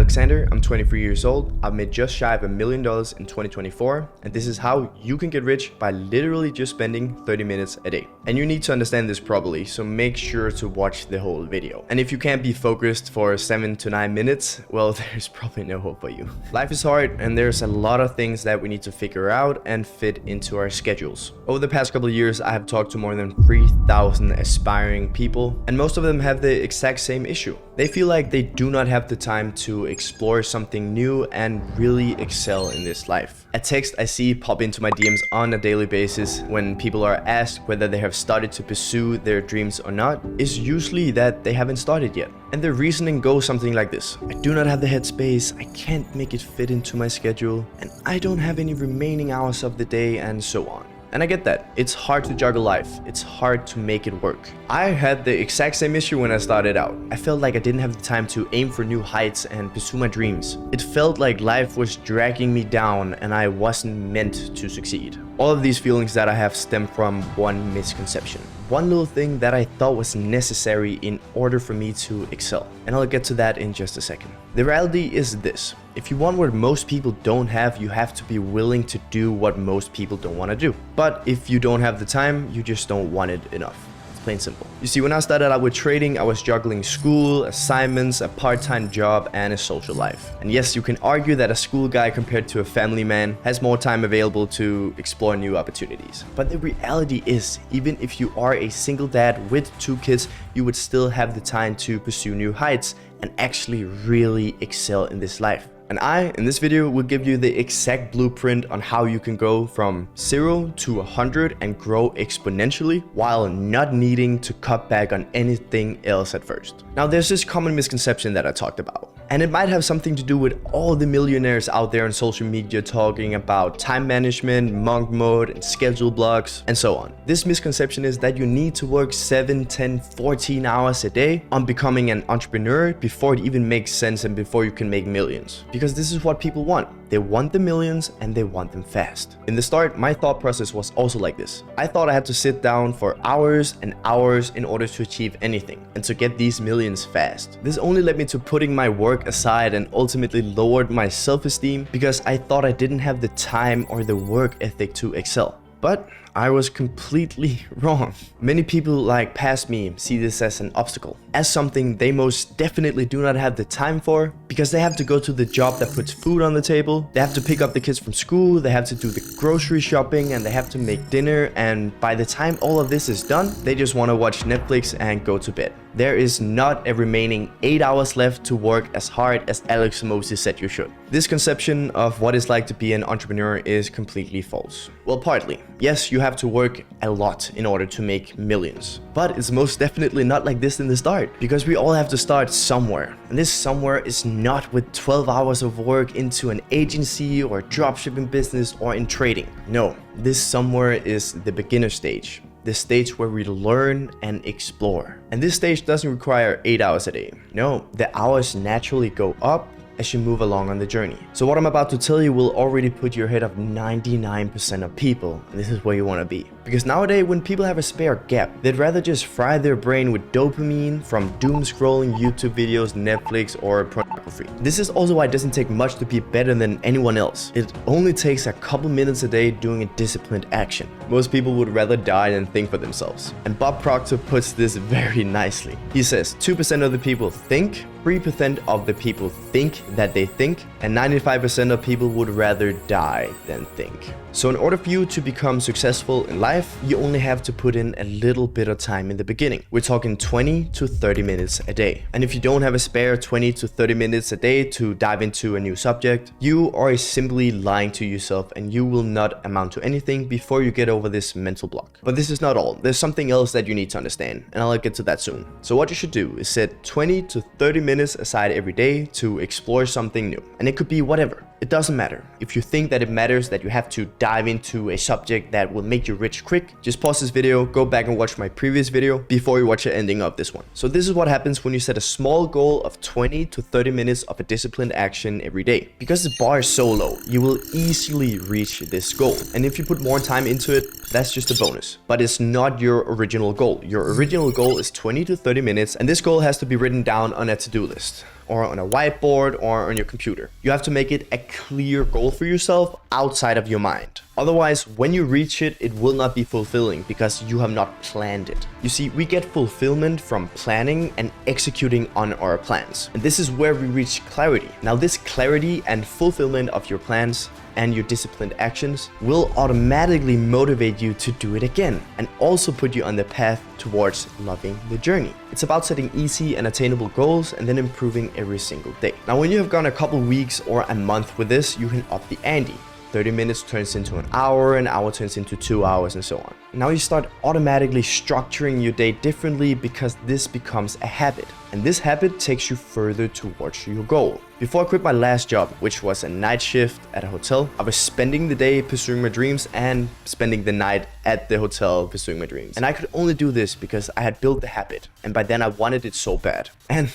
Alexander, I'm 23 years old, I've made just shy of $1 million in 2024, and this is how you can get rich by literally just spending 30 minutes a day. And you need to understand this properly, so make sure to watch the whole video. And if you can't be focused for 7 to 9 minutes, well, there's probably no hope for you. Life is hard, and there's a lot of things that we need to figure out and fit into our schedules. Over the past couple of years, I have talked to more than 3,000 aspiring people, and most of them have the exact same issue. They feel like they do not have the time to explore something new and really excel in this life. A text I see pop into my DMs on a daily basis when people are asked whether they have started to pursue their dreams or not is usually that they haven't started yet. And their reasoning goes something like this: I do not have the headspace, I can't make it fit into my schedule, and I don't have any remaining hours of the day, and so on. And I get that. It's hard to juggle life. It's hard to make it work. I had the exact same issue when I started out. I felt like I didn't have the time to aim for new heights and pursue my dreams. It felt like life was dragging me down and I wasn't meant to succeed. All of these feelings that I have stem from one misconception. One little thing that I thought was necessary in order for me to excel. And I'll get to that in just a second. The reality is this: if you want what most people don't have, you have to be willing to do what most people don't want to do. But if you don't have the time, you just don't want it enough. Plain simple. You see, when I started out with trading, I was juggling school, assignments, a part-time job, and a social life. And yes, you can argue that a school guy compared to a family man has more time available to explore new opportunities. But the reality is, even if you are a single dad with 2 kids, you would still have the time to pursue new heights and actually really excel in this life. And I, in this video, will give you the exact blueprint on how you can go from 0 to 100 and grow exponentially while not needing to cut back on anything else at first. Now, there's this common misconception that I talked about, and it might have something to do with all the millionaires out there on social media talking about time management, monk mode, and schedule blocks, and so on. This misconception is that you need to work 7, 10, 14 hours a day on becoming an entrepreneur before it even makes sense and before you can make millions. Because this is what people want. They want the millions and they want them fast. In the start, my thought process was also like this. I thought I had to sit down for hours and hours in order to achieve anything and to get these millions fast. This only led me to putting my work aside and ultimately lowered my self-esteem because I thought I didn't have the time or the work ethic to excel. But I was completely wrong. Many people like past me see this as an obstacle, as something they most definitely do not have the time for, because they have to go to the job that puts food on the table, they have to pick up the kids from school, they have to do the grocery shopping, and they have to make dinner, and by the time all of this is done, they just want to watch Netflix and go to bed. There is not a remaining 8 hours left to work as hard as Alex said you should. This conception of what it's like to be an entrepreneur is completely false. Well, partly. Yes, you have to work a lot in order to make millions. But it's most definitely not like this in the start, because we all have to start somewhere. And this somewhere is not with 12 hours of work into an agency or dropshipping business or in trading. No, this somewhere is the beginner stage. The stage where we learn and explore. And this stage doesn't require 8 hours a day. No, the hours naturally go up as you move along on the journey. So what I'm about to tell you will already put you ahead of 99% of people, and this is where you want to be. Because nowadays, when people have a spare gap, they'd rather just fry their brain with dopamine from doom scrolling YouTube videos, Netflix, or pornography. This is also why it doesn't take much to be better than anyone else. It only takes a couple minutes a day doing a disciplined action. Most people would rather die than think for themselves. And Bob Proctor puts this very nicely. He says 2% of the people think, 3% of the people think that they think, and 95% of people would rather die than think. So in order for you to become successful in life, you only have to put in a little bit of time in the beginning. We're talking 20 to 30 minutes a day. And if you don't have a spare 20 to 30 minutes a day to dive into a new subject, you are simply lying to yourself and you will not amount to anything before you get over this mental block. But this is not all. There's something else that you need to understand, and I'll get to that soon. So what you should do is set 20 to 30 minutes aside every day to explore something new. And it could be whatever. It doesn't matter. If you think that it matters that you have to dive into a subject that will make you rich quick, just pause this video, go back and watch my previous video before you watch the ending of this one. So this is what happens when you set a small goal of 20 to 30 minutes of a disciplined action every day. Because the bar is so low, you will easily reach this goal. And if you put more time into it, that's just a bonus. But it's not your original goal. Your original goal is 20 to 30 minutes, and this goal has to be written down on a to-do list. or on a whiteboard or on your computer. You have to make it a clear goal for yourself outside of your mind. Otherwise, when you reach it, it will not be fulfilling because you have not planned it. You see, we get fulfillment from planning and executing on our plans. And this is where we reach clarity. Now, this clarity and fulfillment of your plans and your disciplined actions will automatically motivate you to do it again and also put you on the path towards loving the journey. It's about setting easy and attainable goals and then improving every single day. Now, when you have gone a couple weeks or a month with this, you can up the ante. 30 minutes turns into an hour turns into 2 hours, and so on. Now you start automatically structuring your day differently because this becomes a habit. And this habit takes you further towards your goal. Before I quit my last job, which was a night shift at a hotel, I was spending the day pursuing my dreams and spending the night at the hotel pursuing my dreams. And I could only do this because I had built the habit. And by then I wanted it so bad. And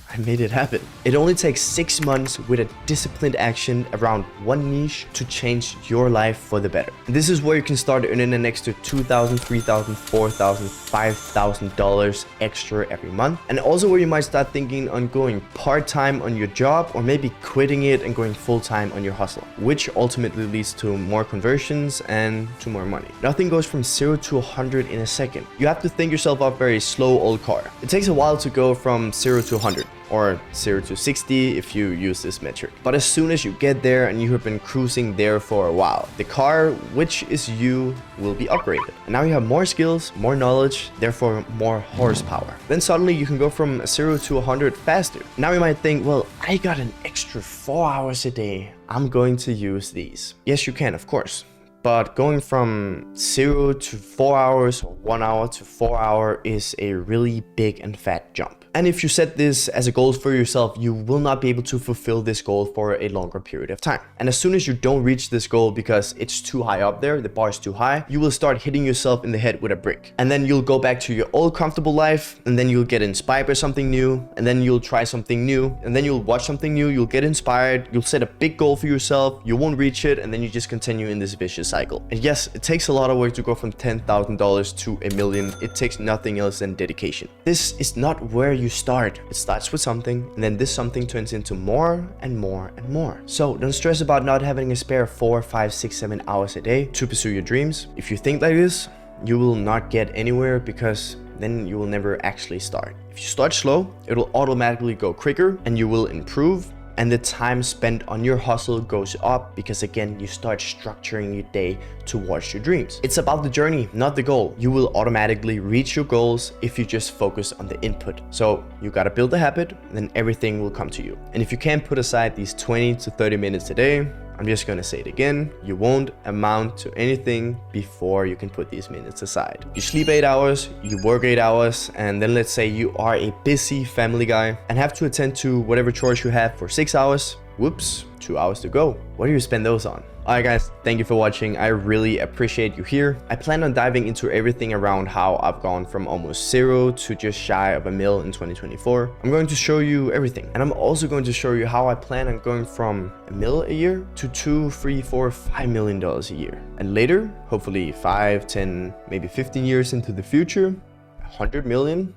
I made it happen. It only takes 6 months with a disciplined action around one niche to change your life for the better. And this is where you can start earning an extra $2,000, $3,000, $4,000, $5,000 extra every month. And also where you might start thinking on going part-time on your job or maybe quitting it and going full-time on your hustle, which ultimately leads to more conversions and to more money. Nothing goes from 0 to 100 in a second. You have to think yourself up very slow old car. It takes a while to go from 0 to 100. Or 0 to 60 if you use this metric. But as soon as you get there and you have been cruising there for a while, the car, which is you, will be upgraded. And now you have more skills, more knowledge, therefore more horsepower. Then suddenly you can go from 0 to 100 faster. Now you might think, well, I got an extra 4 hours a day. I'm going to use these. Yes, you can, of course. But going from 0 to 4 hours or 1 hour to 4 hours is a really big and fat jump. And if you set this as a goal for yourself, you will not be able to fulfill this goal for a longer period of time. And as soon as you don't reach this goal because it's too high up there, the bar is too high, you will start hitting yourself in the head with a brick. And then you'll go back to your old comfortable life, and then you'll get inspired by something new, and then you'll try something new, and then you'll watch something new, you'll get inspired, you'll set a big goal for yourself, you won't reach it, and then you just continue in this vicious cycle. And yes, it takes a lot of work to go from $10,000 to $1 million. It takes nothing else than dedication. This is not where you start. It starts with something, and then this something turns into more and more and more. So don't stress about not having a spare 4, 5, 6, 7 hours a day to pursue your dreams. If you think like this, you will not get anywhere because then you will never actually start. If you start slow, it will automatically go quicker and you will improve. And the time spent on your hustle goes up because again, you start structuring your day towards your dreams. It's about the journey, not the goal. You will automatically reach your goals if you just focus on the input. So you gotta build a habit, then everything will come to you. And if you can't put aside these 20 to 30 minutes a day, I'm just gonna say it again, you won't amount to anything before you can put these minutes aside. You sleep 8 hours, you work 8 hours, and then let's say you are a busy family guy and have to attend to whatever chores you have for 6 hours. Whoops, 2 hours to go. What do you spend those on? Alright guys, thank you for watching. I really appreciate you here. I plan on diving into everything around how I've gone from almost 0 to just shy of $1 million in 2024. I'm going to show you everything. And I'm also going to show you how I plan on going from $1 million a year to $2, $3, $4, $5 million a year. And later, hopefully 5, 10, maybe 15 years into the future, 100 million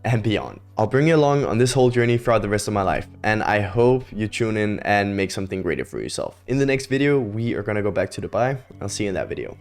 and beyond. I'll bring you along on this whole journey throughout the rest of my life, and I hope you tune in and make something greater for yourself. In the next video, we are gonna go back to Dubai. I'll see you in that video.